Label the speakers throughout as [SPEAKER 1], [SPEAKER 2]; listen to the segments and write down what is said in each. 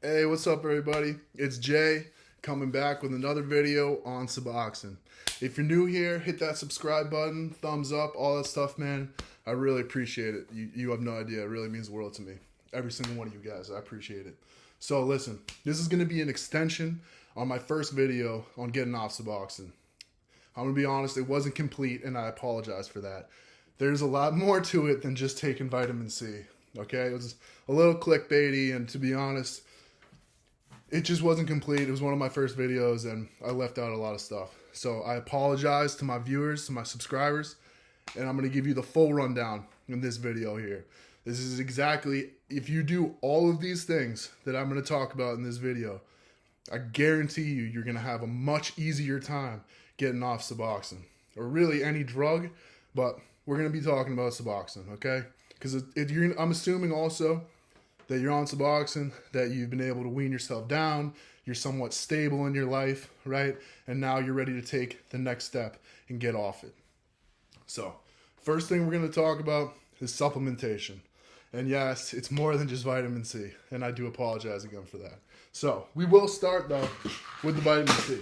[SPEAKER 1] Hey, what's up, everybody? It's Jay coming back with another video on Suboxone. If you're new here, hit that subscribe button, thumbs up, all that stuff, man. I really appreciate it. You have no idea. It really means the world to me. Every single one of you guys, I appreciate it. So, listen, this is going to be an extension on my first video on getting off Suboxone. I'm going to be honest, it wasn't complete, and I apologize for that. There's a lot more to it than just taking vitamin C. Okay? It was a little clickbaity, and to be honest, it just wasn't complete. It was one of my first videos, and I left out a lot of stuff. So I apologize to my viewers, to my subscribers, and I'm going to give you the full rundown in this video here. This is exactly, if you do all of these things that I'm going to talk about in this video, I guarantee you're going to have a much easier time getting off Suboxone, or really any drug, but we're going to be talking about Suboxone, okay? Because I'm assuming also that you're on Suboxone, that you've been able to wean yourself down, you're somewhat stable in your life, right? And now you're ready to take the next step and get off it. So, first thing we're going to talk about is supplementation. And yes, it's more than just vitamin C, and I do apologize again for that. So, we will start though with the vitamin C.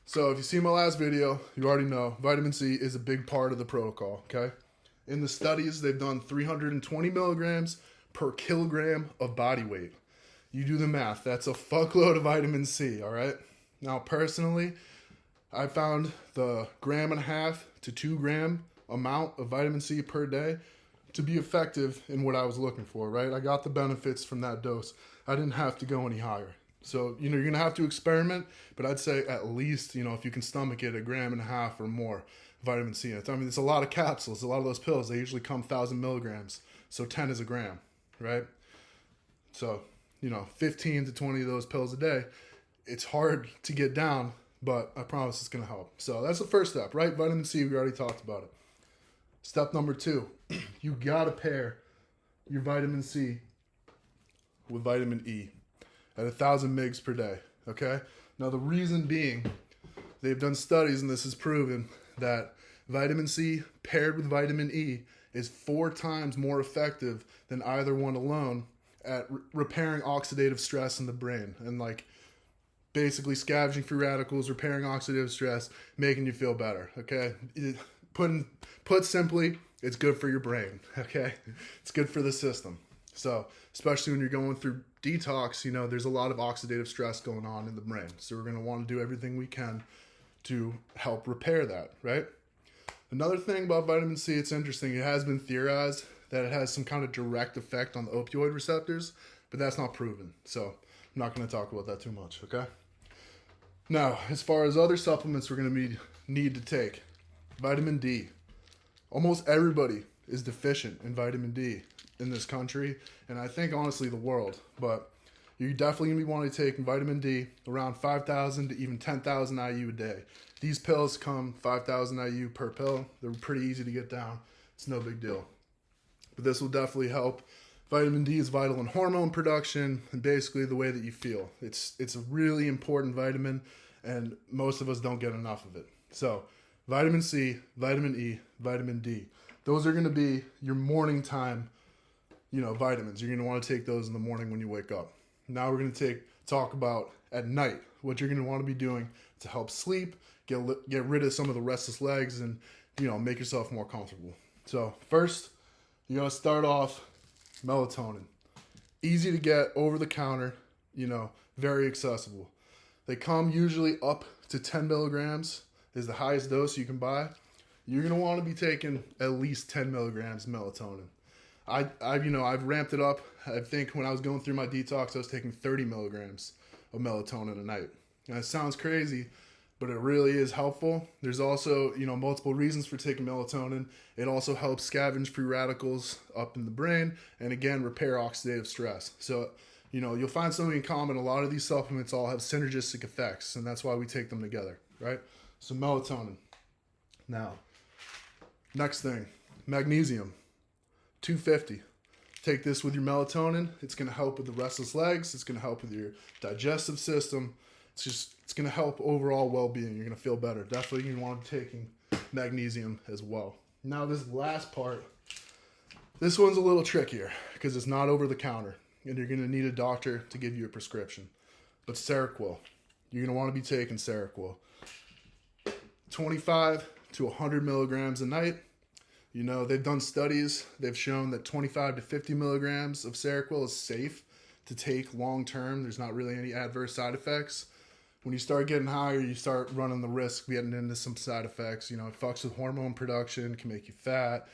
[SPEAKER 1] So, if you see my last video, you already know vitamin C is a big part of the protocol, okay? In the studies, they've done 320 milligrams per kilogram of body weight. You do the math. That's a fuckload of vitamin C, all right? Now, personally, I found the 1.5 to 2 gram amount of vitamin C per day to be effective in what I was looking for, right? I got the benefits from that dose. I didn't have to go any higher. So, you're going to have to experiment, but I'd say at least, if you can stomach it, 1.5 grams or more vitamin C in it. I mean, it's a lot of capsules. A lot of those pills, they usually come 1,000 milligrams. So 10 is a gram, right? So, 15 to 20 of those pills a day. It's hard to get down, but I promise it's going to help. So that's the first step, right? Vitamin C, we already talked about it. Step number 2, you got to pair your vitamin C with vitamin E at 1,000 mg per day, okay? Now, the reason being, they've done studies, and this is proven, that vitamin C paired with vitamin E is 4 times more effective than either one alone at repairing oxidative stress in the brain and basically scavenging free radicals, repairing oxidative stress, making you feel better, okay? Put simply, it's good for your brain, okay? It's good for the system. So, especially when you're going through detox, there's a lot of oxidative stress going on in the brain. So we're going to want to do everything we can to help repair that, right? Another thing about vitamin C, it's interesting. It has been theorized that it has some kind of direct effect on the opioid receptors, but that's not proven. So I'm not going to talk about that too much, okay? Now, as far as other supplements we're going to need to take, vitamin D. Almost everybody is deficient in vitamin D in this country, and I think honestly the world, but you're definitely going to be wanting to take vitamin D around 5,000 to even 10,000 IU a day. These pills come 5,000 IU per pill. They're pretty easy to get down. It's no big deal. But this will definitely help. Vitamin D is vital in hormone production and basically the way that you feel. It's a really important vitamin, and most of us don't get enough of it. So vitamin C, vitamin E, vitamin D. Those are going to be your morning time, vitamins. You're going to want to take those in the morning when you wake up. Now we're going to talk about at night, what you're going to want to be doing to help sleep, get rid of some of the restless legs, and, make yourself more comfortable. So first, you're going to start off melatonin. Easy to get, over the counter, very accessible. They come usually up to 10 milligrams is the highest dose you can buy. You're going to want to be taking at least 10 milligrams melatonin. I've ramped it up. I think when I was going through my detox, I was taking 30 milligrams of melatonin a night. And it sounds crazy, but it really is helpful. There's also, multiple reasons for taking melatonin. It also helps scavenge free radicals up in the brain and, again, repair oxidative stress. So, you'll find something in common. A lot of these supplements all have synergistic effects, and that's why we take them together, right? So melatonin. Now, next thing, magnesium. 250. Take this with your melatonin. It's going to help with the restless legs. It's going to help with your digestive system. It's going to help overall well-being. You're going to feel better. Definitely you want to be taking magnesium as well. Now this last part, this one's a little trickier because it's not over the counter. and you're going to need a doctor to give you a prescription. But Seroquel, you're going to want to be taking Seroquel. 25 to 100 milligrams a night. You know, they've done studies. They've shown that 25 to 50 milligrams of Seroquel is safe to take long term. There's not really any adverse side effects. When you start getting higher, you start running the risk of getting into some side effects. You know, it fucks with hormone production, can make you fat,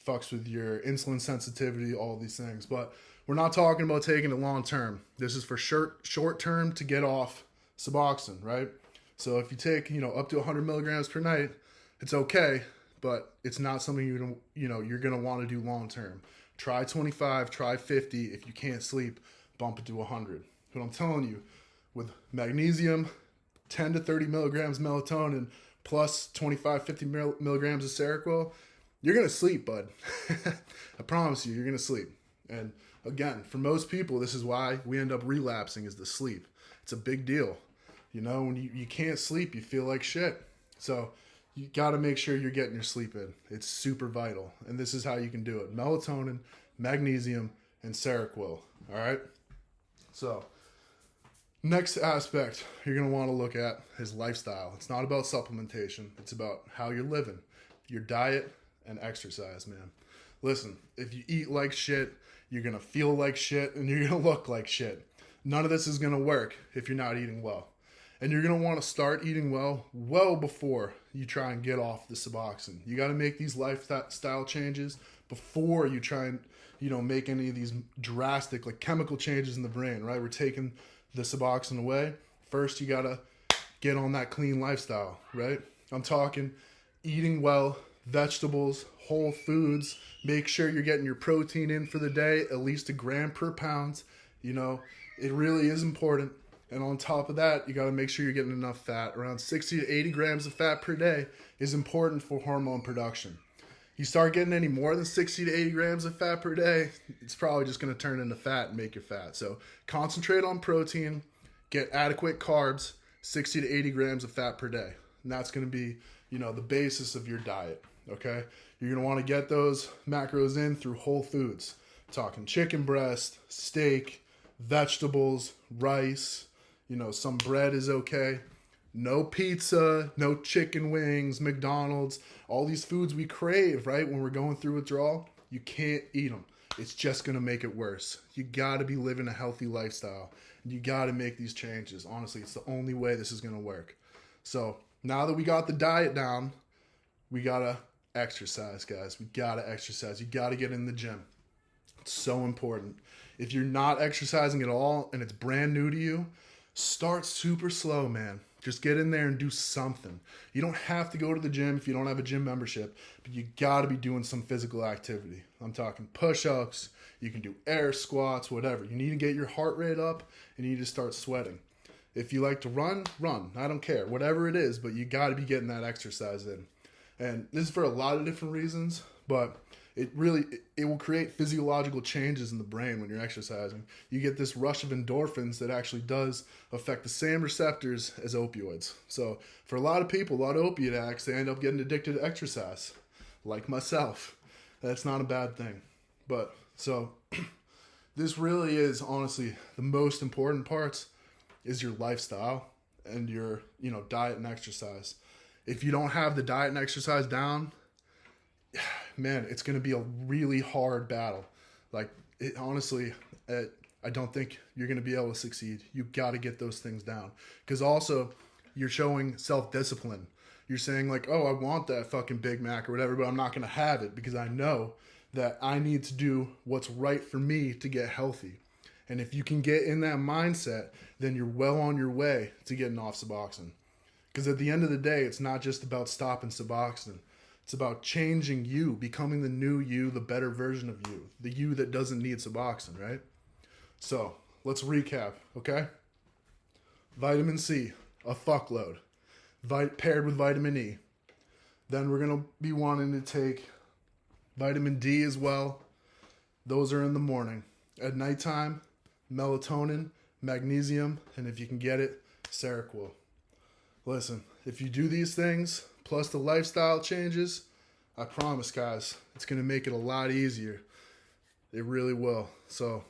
[SPEAKER 1] fucks with your insulin sensitivity, all these things. But we're not talking about taking it long term. This is for short term to get off Suboxone, right? So if you take, you know, up to 100 milligrams per night, it's okay, but it's not something you're gonna want to do long term. Try 25, try 50. If you can't sleep, bump it to 100. But I'm telling you, with magnesium, 10 to 30 milligrams melatonin, plus 25, 50 milligrams of Seroquel, you're going to sleep, bud. I promise you, you're going to sleep. And again, for most people, this is why we end up relapsing, is the sleep. It's a big deal. You know, when you can't sleep, you feel like shit. So you got to make sure you're getting your sleep in. It's super vital. And this is how you can do it. Melatonin, magnesium, and Seroquel. All right? So next aspect you're going to want to look at is lifestyle. It's not about supplementation. It's about how you're living, your diet, and exercise, man. Listen, if you eat like shit, you're going to feel like shit, and you're going to look like shit. None of this is going to work if you're not eating well. And you're going to want to start eating well before you try and get off the Suboxone. You got to make these lifestyle changes before you try and, you know, make any of these drastic, like, chemical changes in the brain, right? We're taking the Suboxone away. First, you got to get on that clean lifestyle, right? I'm talking eating well, vegetables, whole foods. Make sure you're getting your protein in for the day, at least 1 gram per pound. You know, it really is important. And on top of that, you got to make sure you're getting enough fat. Around 60 to 80 grams of fat per day is important for hormone production. You start getting any more than 60 to 80 grams of fat per day, it's probably just going to turn into fat and make you fat. So concentrate on protein, get adequate carbs, 60 to 80 grams of fat per day. And that's going to be, you know, the basis of your diet, okay? You're going to want to get those macros in through whole foods. Talking chicken breast, steak, vegetables, rice, you know, some bread is okay. No pizza, no chicken wings, McDonald's, all these foods we crave, right? When we're going through withdrawal, you can't eat them. It's just going to make it worse. You got to be living a healthy lifestyle. And you got to make these changes. Honestly, it's the only way this is going to work. So now that we got the diet down, we got to exercise, guys. We got to exercise. You got to get in the gym. It's so important. If you're not exercising at all and it's brand new to you, start super slow, man. Just get in there and do something. You don't have to go to the gym if you don't have a gym membership, but you got to be doing some physical activity. I'm talking push-ups. You can do air squats, whatever. You need to get your heart rate up and you need to start sweating. If you like to run. I don't care. Whatever it is, but you got to be getting that exercise in. And this is for a lot of different reasons, but it will create physiological changes in the brain when you're exercising. You get this rush of endorphins that actually does affect the same receptors as opioids. So for a lot of people, a lot of opiate addicts, they end up getting addicted to exercise, like myself. That's not a bad thing. But so this really is honestly the most important parts is your lifestyle and your, you know, diet and exercise. If you don't have the diet and exercise down, man, it's going to be a really hard battle. Like, honestly, I don't think you're going to be able to succeed. You got to get those things down. Because also, you're showing self-discipline. You're saying like, oh, I want that fucking Big Mac or whatever, but I'm not going to have it because I know that I need to do what's right for me to get healthy. And if you can get in that mindset, then you're well on your way to getting off Suboxone. Because at the end of the day, it's not just about stopping Suboxone. It's about changing you, becoming the new you, the better version of you, the you that doesn't need Suboxone, right? So let's recap, okay? Vitamin C, a fuckload, paired with vitamin E. Then we're going to be wanting to take vitamin D as well. Those are in the morning. At nighttime, melatonin, magnesium, and if you can get it, Seroquel. Listen, if you do these things, plus the lifestyle changes, I promise, guys, it's going to make it a lot easier. It really will. So,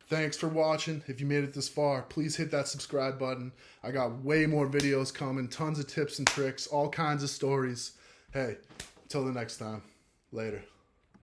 [SPEAKER 1] Thanks for watching. If you made it this far, please hit that subscribe button. I got way more videos coming, tons of tips and tricks, all kinds of stories. Hey, until the next time, later.